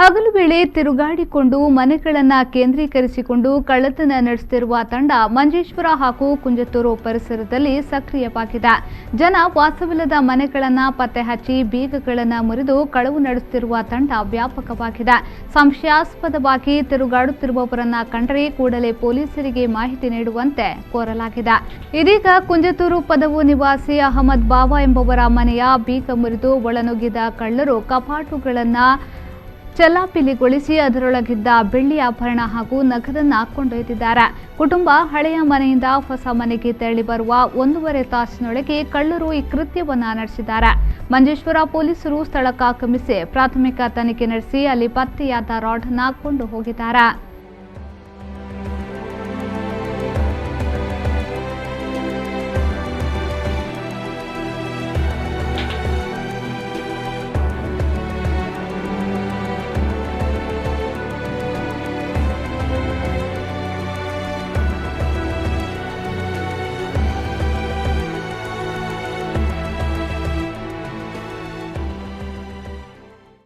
ಹಗಲು ವೇಳೆ ತಿರುಗಾಡಿಕೊಂಡು ಮನೆಗಳನ್ನು ಕೇಂದ್ರೀಕರಿಸಿಕೊಂಡು ಕಳ್ಳತನ ನಡೆಸುತ್ತಿರುವ ತಂಡ ಮಂಜೇಶ್ವರ ಹಾಗೂ ಕುಂಜತ್ತೂರು ಪರಿಸರದಲ್ಲಿ ಸಕ್ರಿಯವಾಗಿದೆ. ಜನ ವಾಸವಿಲ್ಲದ ಮನೆಗಳನ್ನು ಪತ್ತೆ ಹಚ್ಚಿ ಬೀಗಗಳನ್ನು ಮುರಿದು ಕಳವು ನಡೆಸುತ್ತಿರುವ ತಂಡ ವ್ಯಾಪಕವಾಗಿದೆ. ಸಂಶಯಾಸ್ಪದವಾಗಿ ತಿರುಗಾಡುತ್ತಿರುವವರನ್ನ ಕಂಡರೆ ಕೂಡಲೇ ಪೊಲೀಸರಿಗೆ ಮಾಹಿತಿ ನೀಡುವಂತೆ ಕೋರಲಾಗಿದೆ. ಇದೀಗ ಕುಂಜತ್ತೂರು ಪದವು ನಿವಾಸಿ ಅಹಮದ್ ಬಾವಾ ಎಂಬುವರ ಮನೆಯ ಬೀಗ ಮುರಿದು ಒಳನುಗ್ಗಿದ ಕಳ್ಳರು ಕಪಾಟುಗಳನ್ನು ಚಲಾಪಿಲಿಗೊಳಿಸಿ ಅದರೊಳಗಿದ್ದ ಬೆಳ್ಳಿ ಆಭರಣ ಹಾಗೂ ನಗದನ್ನು ಕೊಂಡೊಯ್ದಿದ್ದಾರೆ. ಕುಟುಂಬ ಹಳೆಯ ಮನೆಯಿಂದ ಹೊಸ ಮನೆಗೆ ತೆರಳಿ ಬರುವ 1.5 ತಾಸಿನೊಳಗೆ ಕಳ್ಳರು ಈ ಕೃತ್ಯವನ್ನು ನಡೆಸಿದ್ದಾರೆ. ಮಂಜೇಶ್ವರ ಪೊಲೀಸರು ಸ್ಥಳಕ್ಕಾಗಮಿಸಿ ಪ್ರಾಥಮಿಕ ತನಿಖೆ ನಡೆಸಿ ಅಲ್ಲಿ ಪತ್ತೆಯಾದ ರಾಡ್ ಅನ್ನು ಕೊಂಡು ಹೋಗಿದ್ದಾರೆ.